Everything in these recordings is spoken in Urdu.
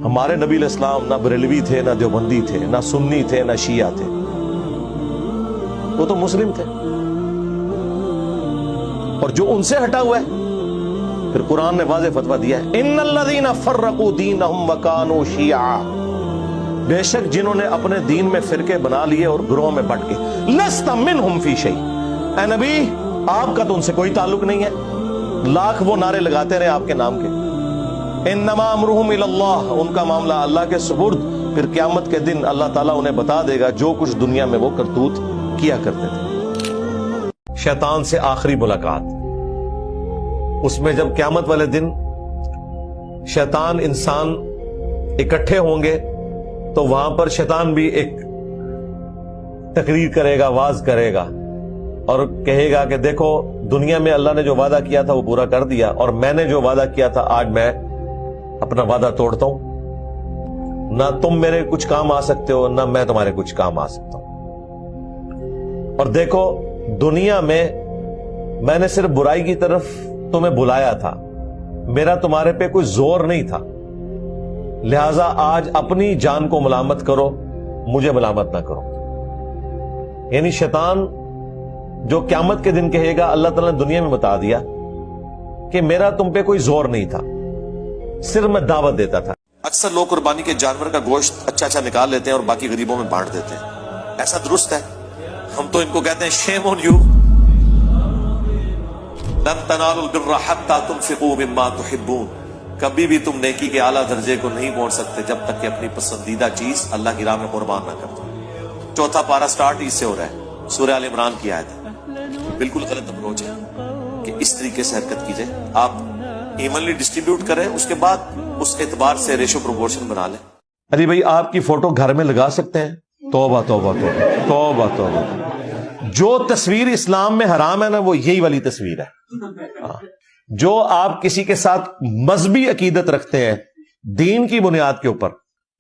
ہمارے نبی علیہ السلام نہ بریلوی تھے، نہ دیوبندی تھے، نہ سنی تھے، نہ شیعہ تھے، وہ تو مسلم تھے. اور جو ان سے ہٹا ہوا ہے، پھر قرآن نے واضح فتویٰ دیا ہے، ان الذین فرقوا دینہم وکانوا شیعا، بے شک جنہوں نے اپنے دین میں فرقے بنا لیے اور گروہوں میں بٹ گئے، لست منہم فی شیء، اے نبی آپ کا تو ان سے کوئی تعلق نہیں ہے، لاکھ وہ نعرے لگاتے رہے آپ کے نام کے. انما امرہم الی اللہ، ان کا معاملہ اللہ کے سپرد، پھر قیامت کے دن اللہ تعالیٰ انہیں بتا دے گا جو کچھ دنیا میں وہ کرتوت کیا کرتے تھے. شیطان سے آخری ملاقات، اس میں جب قیامت والے دن شیطان انسان اکٹھے ہوں گے تو وہاں پر شیطان بھی ایک تقریر کرے گا، واز کرے گا اور کہے گا کہ دیکھو دنیا میں اللہ نے جو وعدہ کیا تھا وہ پورا کر دیا، اور میں نے جو وعدہ کیا تھا آج میں اپنا وعدہ توڑتا ہوں، نہ تم میرے کچھ کام آ سکتے ہو نہ میں تمہارے کچھ کام آ سکتا ہوں. اور دیکھو دنیا میں نے صرف برائی کی طرف تمہیں بلایا تھا، میرا تمہارے پہ کوئی زور نہیں تھا، لہذا آج اپنی جان کو ملامت کرو، مجھے ملامت نہ کرو. یعنی شیطان جو قیامت کے دن کہے گا اللہ تعالیٰ نے دنیا میں بتا دیا کہ میرا تم پہ کوئی زور نہیں تھا، صرف میں دعوت دیتا تھا. اکثر لوگ قربانی کے جانور کا گوشت اچھا نکال لیتے ہیں اور باقی غریبوں میں بانٹ دیتے ہیں، ایسا درست ہے؟ ہم تو ان کو کہتے ہیں شیم آن یو، لن تنالوا البر حتى تنفقوا مما تحبون، کبھی بھی تم نیکی کے اعلیٰ درجے کو نہیں پہنچ سکتے جب تک کہ اپنی پسندیدہ چیز اللہ کی راہ میں قربان نہ کر دو. چوتھا پارہ سٹارٹ اس سے ہو رہا ہے، سورہ آل عمران کی آیت ہے. بالکل غلط اپروچ ہے کہ اس طریقے سے حرکت کی جائے. آپ ایونلی ڈسٹریبیوٹ کریں، اس کے بعد اس اعتبار سے ریشو پروپورشن بنا لیں. ارے بھائی آپ کی فوٹو گھر میں لگا سکتے ہیں؟ توبہ توبہ توبہ توبہ توبہ. جو تصویر اسلام میں حرام ہے نا وہ یہی والی تصویر ہے. جو آپ کسی کے ساتھ مذہبی عقیدت رکھتے ہیں دین کی بنیاد کے اوپر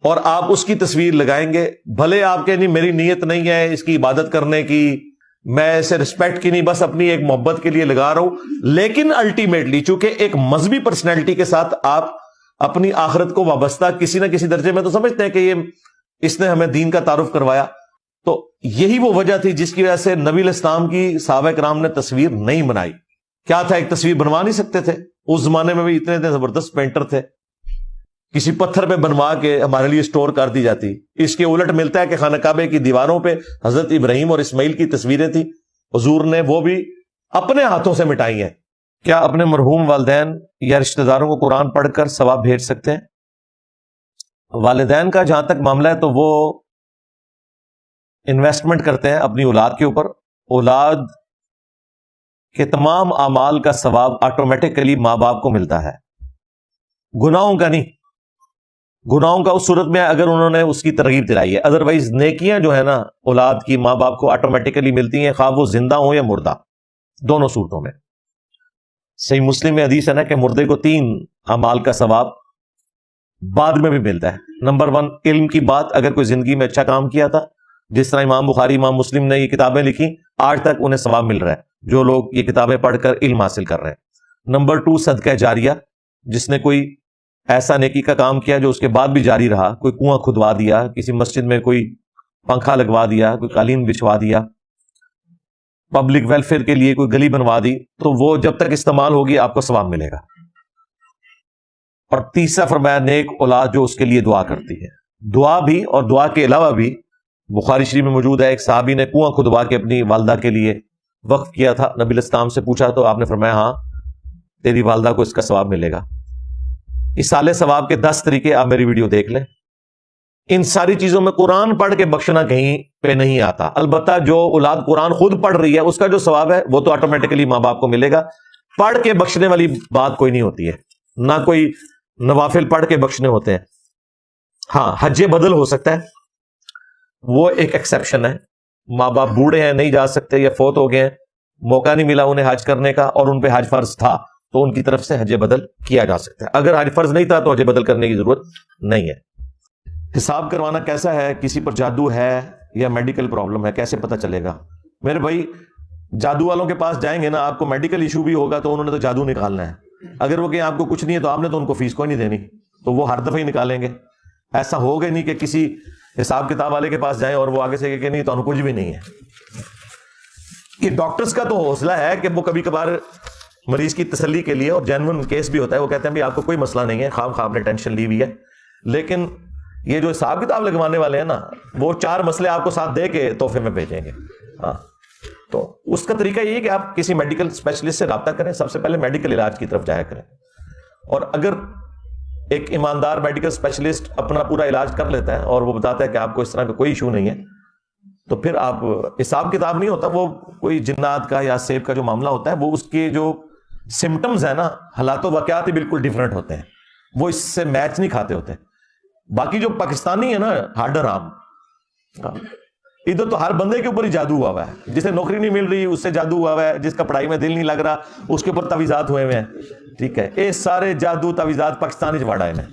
اور آپ اس کی تصویر لگائیں گے، بھلے آپ کے نہیں میری نیت نہیں ہے اس کی عبادت کرنے کی، میں اسے رسپیکٹ کی نہیں، بس اپنی ایک محبت کے لیے لگا رہا ہوں، لیکن الٹیمیٹلی چونکہ ایک مذہبی پرسنالٹی کے ساتھ آپ اپنی آخرت کو وابستہ کسی نہ کسی درجے میں تو سمجھتے ہیں کہ یہ اس نے ہمیں دین کا تعارف کروایا. تو یہی وہ وجہ تھی جس کی وجہ سے نبی علیہ السلام کی صحابہ کرام نے تصویر نہیں بنائی. کیا تھا؟ ایک تصویر بنوا نہیں سکتے تھے، اس زمانے میں بھی اتنے زبردست پینٹر تھے، کسی پتھر پہ بنوا کے ہمارے لیے سٹور کر دی جاتی. اس کے الٹ ملتا ہے کہ خانہ کعبے کی دیواروں پہ حضرت ابراہیم اور اسماعیل کی تصویریں تھیں، حضور نے وہ بھی اپنے ہاتھوں سے مٹائی ہیں. کیا اپنے مرحوم والدین یا رشتہ داروں کو قرآن پڑھ کر ثواب بھیج سکتے ہیں؟ والدین کا جہاں تک معاملہ ہے تو وہ انویسٹمنٹ کرتے ہیں اپنی اولاد کے اوپر، اولاد کے تمام اعمال کا ثواب آٹومیٹکلی ماں باپ کو ملتا ہے، گناہوں کا نہیں. گناہوں کا اس صورت میں اگر انہوں نے اس کی ترغیب دلائی ہے، ادروائز نیکیاں جو ہے نا اولاد کی ماں باپ کو آٹومیٹکلی ملتی ہیں، خواہ وہ زندہ ہوں یا مردہ، دونوں صورتوں میں. صحیح مسلم میں حدیث ہے نا کہ مردے کو 3 اعمال کا ثواب بعد میں بھی ملتا ہے. نمبر 1 علم کی بات، اگر کوئی زندگی میں اچھا کام کیا تھا، جس طرح امام بخاری امام مسلم نے یہ کتابیں لکھی، آج تک انہیں ثواب مل رہا ہے جو لوگ یہ کتابیں پڑھ کر علم حاصل کر رہے ہیں. نمبر 2 صدقہ جاریہ، جس نے کوئی ایسا نیکی کا کام کیا جو اس کے بعد بھی جاری رہا، کوئی کنواں کھدوا دیا، کسی مسجد میں کوئی پنکھا لگوا دیا، کوئی قالین بچھوا دیا، پبلک ویلفیئر کے لیے کوئی گلی بنوا دی، تو وہ جب تک استعمال ہوگی آپ کو ثواب ملے گا. اور تیسرا فرمایا نیک اولاد جو اس کے لیے دعا کرتی ہے. دعا بھی اور دعا کے علاوہ بھی بخاری شریف میں موجود ہے، ایک صحابی نے کنواں کھدوا کے اپنی والدہ کے لیے وقف کیا تھا، نبی علیہ السلام سے پوچھا تو آپ نے فرمایا ہاں تیری والدہ کو اس کا ثواب ملے گا. ایصال ثواب کے 10 طریقے آپ میری ویڈیو دیکھ لیں. ان ساری چیزوں میں قرآن پڑھ کے بخشنا کہیں پہ نہیں آتا. البتہ جو اولاد قرآن خود پڑھ رہی ہے اس کا جو ثواب ہے وہ تو آٹومیٹکلی ماں باپ کو ملے گا. پڑھ کے بخشنے والی بات کوئی نہیں ہوتی ہے، نہ کوئی نوافل پڑھ کے بخشنے ہوتے ہیں. ہاں حج بدل ہو سکتا ہے، وہ ایک ایکسیپشن ہے. ماں باپ بوڑھے ہیں، نہیں جا سکتے یا فوت ہو گئے ہیں، موقع نہیں ملا انہیں حج کرنے کا اور ان پہ حج فرض تھا تو ان کی طرف سے حج بدل کیا جا سکتا ہے. اگر حج فرض نہیں تھا تو حج بدل کرنے کی ضرورت نہیں ہے. حساب کروانا کیسا ہے؟ کسی پر جادو ہے یا میڈیکل پرابلم ہے، کیسے پتہ چلے گا؟ میرے بھائی جادو والوں کے پاس جائیں گے نا، آپ کو میڈیکل ایشو بھی ہوگا تو انہوں نے تو جادو نکالنا ہے. اگر وہ کہیں آپ کو کچھ نہیں ہے تو آپ نے تو ان کو فیس کوئی نہیں دینی، تو وہ ہر دفعہ ہی نکالیں گے. ایسا ہوگا نہیں کہ کسی حساب کتاب والے کے پاس جائیں اور وہ آگے سے کہ نہیں تو کچھ بھی نہیں ہے. یہ ڈاکٹرز کا تو حوصلہ ہے کہ وہ کبھی کبھار مریض کی تسلی کے لیے، اور جینون کیس بھی ہوتا ہے، وہ کہتے ہیں بھی آپ کو کوئی مسئلہ نہیں ہے، خام آپ نے ٹینشن لی ہوئی ہے. لیکن یہ جو حساب کتاب لگوانے والے ہیں نا، وہ 4 مسئلے آپ کو ساتھ دے کے تحفے میں بھیجیں گے. ہاں، تو اس کا طریقہ یہ ہے کہ آپ کسی میڈیکل اسپیشلسٹ سے رابطہ کریں، سب سے پہلے میڈیکل علاج کی طرف جایا کریں. اور اگر ایک ایماندار میڈیکل اسپیشلسٹ اپنا پورا علاج کر لیتا ہے اور وہ بتاتا ہے کہ آپ کو اس طرح کا کوئی ایشو نہیں ہے، تو پھر آپ حساب کتاب نہیں ہوتا، وہ کوئی جنات کا یا سیب کا جو معاملہ ہوتا ہے، وہ اس کے جو سمٹمز ہیں نا، حالات و واقعات ہی بالکل ڈیفرنٹ ہوتے ہیں، وہ اس سے میچ نہیں کھاتے ہوتے. باقی جو پاکستانی ہے نا ہارڈر عام، ادھر تو ہر بندے کے اوپر ہی جادو ہوا ہے. جسے نوکری نہیں مل رہی اس سے جادو ہوا ہوا ہے، جس کا پڑھائی میں دل نہیں لگ رہا اس کے اوپر تعویذات ہوئے ہیں. ٹھیک ہے، یہ سارے جادو تعویذات پاکستانی چڑھا ہیں.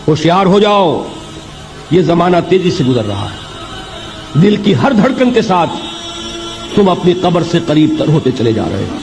ہوشیار ہو جاؤ، یہ زمانہ تیزی سے گزر رہا ہے. دل کی ہر دھڑکن کے ساتھ تم اپنی قبر سے قریب تر ہوتے چلے جا رہے ہو.